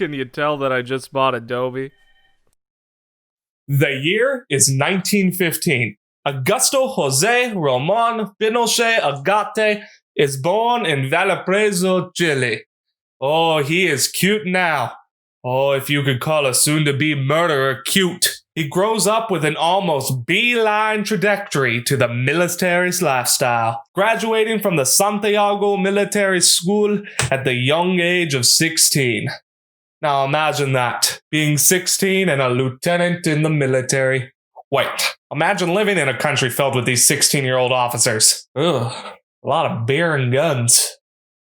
Can you tell that I just bought Adobe? The year is 1915. Augusto José Ramón Pinochet Agate is born in Valparaiso, Chile. Oh, he is cute now. Oh, if you could call a soon-to-be murderer cute. He grows up with an almost beeline trajectory to the military lifestyle, graduating from the Santiago Military School at the young age of 16. Now imagine that, being 16 and a lieutenant in the military. Wait, imagine living in a country filled with these 16-year-old officers. Ugh, a lot of beer and guns.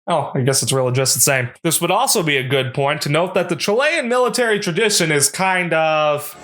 Oh, I guess it's really just the same. This would also be a good point to note that the Chilean military tradition is kind of...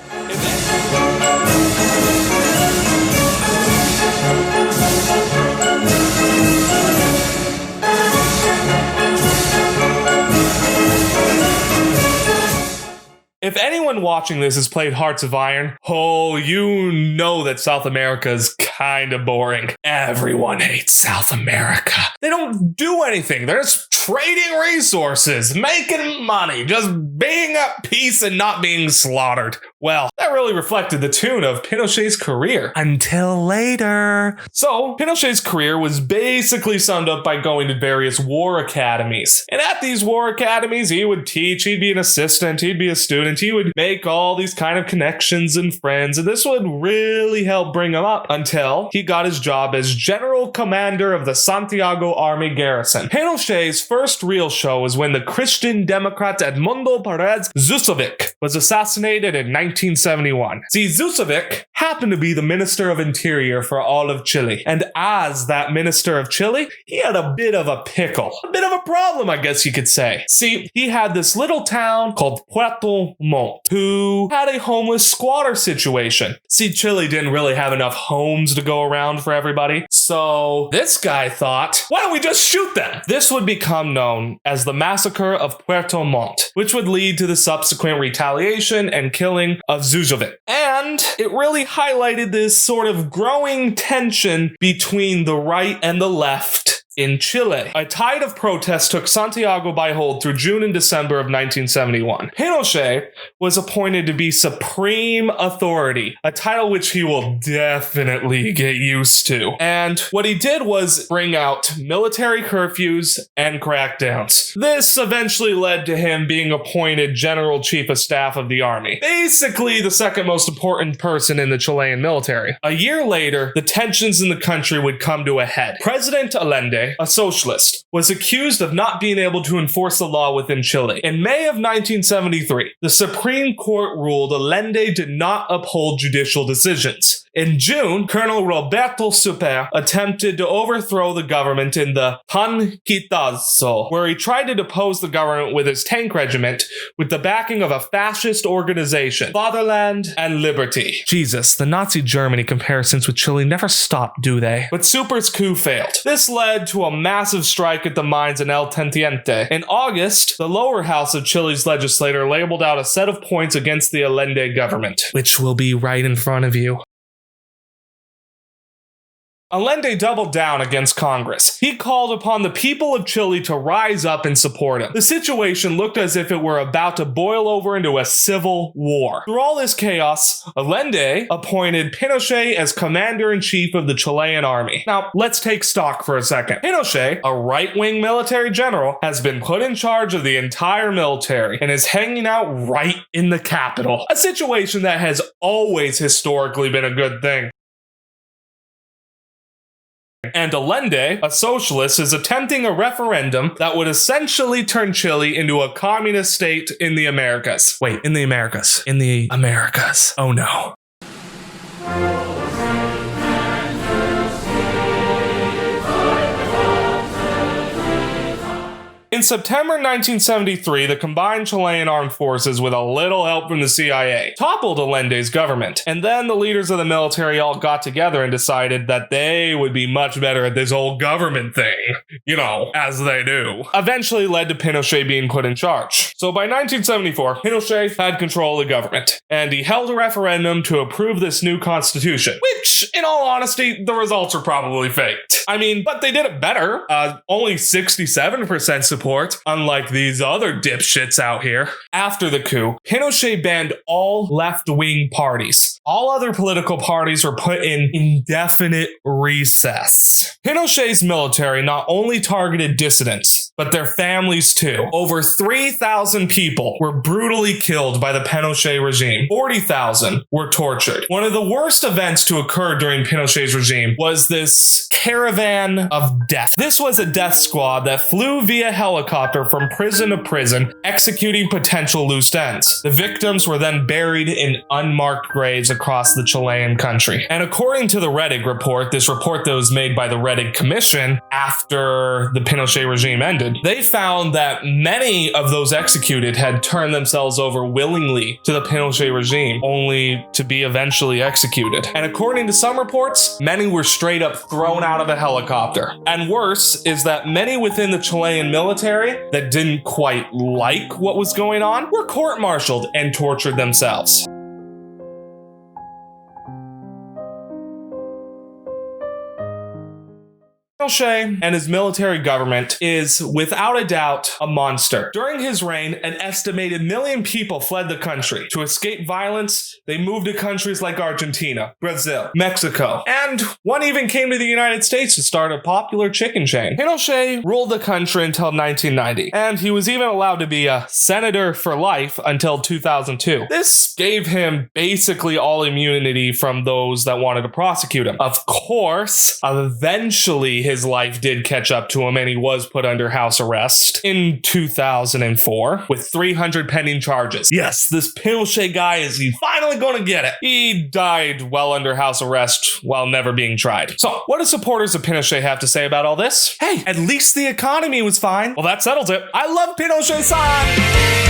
If anyone watching this has played Hearts of Iron, oh, you know that South America is kind of boring. Everyone hates South America. They don't do anything. They're just trading resources, making money, just being at peace and not being slaughtered. Well, that really reflected the tune of Pinochet's career. Until later. So, Pinochet's career was basically summed up by going to various war academies. And at these war academies, he would teach, he'd be an assistant, he'd be a student, he would make all these kind of connections and friends, and this would really help bring him up until he got his job as general commander of the Santiago Army garrison. Pinochet's first real show was when the Christian Democrat Edmundo Paredes Zusovic was assassinated in 1971. See, Zusovic happened to be the Minister of Interior for all of Chile, and as that Minister of Chile, he had a bit of a pickle. A bit of a problem, I guess you could say. See, he had this little town called Puerto Montt, who had a homeless squatter situation. See, Chile didn't really have enough homes to go around for everybody, so this guy thought, why don't we just shoot them? This would become known as the Massacre of Puerto Montt, which would lead to the subsequent retaliation and killing of Zuzovic. And it really highlighted this sort of growing tension between the right and the left in Chile. A tide of protests took Santiago by hold through June and December of 1971. Pinochet was appointed to be supreme authority, a title which he will definitely get used to. And what he did was bring out military curfews and crackdowns. This eventually led to him being appointed General Chief of Staff of the Army, basically the second most important person in the Chilean military. A year later, the tensions in the country would come to a head. President Allende, a socialist, was accused of not being able to enforce the law within Chile. In May of 1973, the Supreme Court ruled Allende did not uphold judicial decisions. In June, Colonel Roberto Super attempted to overthrow the government in the Panquitazo, where he tried to depose the government with his tank regiment with the backing of a fascist organization, Fatherland and Liberty. Jesus, the Nazi Germany comparisons with Chile never stop, do they? But Super's coup failed. This led to a massive strike at the mines in El Teniente. In August, the lower house of Chile's legislature labeled out a set of points against the Allende government, which will be right in front of you. Allende doubled down against Congress. He called upon the people of Chile to rise up and support him. The situation looked as if it were about to boil over into a civil war. Through all this chaos, Allende appointed Pinochet as commander-in-chief of the Chilean army. Now, let's take stock for a second. Pinochet, a right-wing military general, has been put in charge of the entire military and is hanging out right in the capital, a situation that has always historically been a good thing. And Allende, a socialist, is attempting a referendum that would essentially turn Chile into a communist state in the Americas. Wait, in the Americas. In the Americas. Oh no. In September 1973, the combined Chilean armed forces, with a little help from the CIA, toppled Allende's government. And then the leaders of the military all got together and decided that they would be much better at this whole government thing. You know, as they do. Eventually led to Pinochet being put in charge. So by 1974, Pinochet had control of the government. And he held a referendum to approve this new constitution. Which, in all honesty, the results are probably faked. I mean, but they did it better. Only 67% support report, unlike these other dipshits out here, after the coup, Pinochet banned all left-wing parties. All other political parties were put in indefinite recess. Pinochet's military not only targeted dissidents, but their families too. Over 3,000 people were brutally killed by the Pinochet regime. 40,000 were tortured. One of the worst events to occur during Pinochet's regime was this Caravan of Death. This was a death squad that flew via helicopter from prison to prison, executing potential loose ends. The victims were then buried in unmarked graves across the Chilean country. And according to the Rettig report, this report that was made by the Rettig Commission after the Pinochet regime ended, they found that many of those executed had turned themselves over willingly to the Pinochet regime, only to be eventually executed. And according to some reports, many were straight up thrown out of a helicopter. And worse is that many within the Chilean military that didn't quite like what was going on were court-martialed and tortured themselves. Pinochet and his military government is, without a doubt, a monster. During his reign, an estimated 1 million people fled the country. To escape violence, they moved to countries like Argentina, Brazil, Mexico, and one even came to the United States to start a popular chicken chain. Pinochet ruled the country until 1990, and he was even allowed to be a senator for life until 2002. This gave him basically all immunity from those that wanted to prosecute him. Of course, eventually his life did catch up to him and he was put under house arrest in 2004 with 300 pending charges. Yes, this Pinochet guy is finally going to get it. He died well under house arrest while never being tried. So, what do supporters of Pinochet have to say about all this? Hey, at least the economy was fine. Well, that settles it. I love Pinochet-san!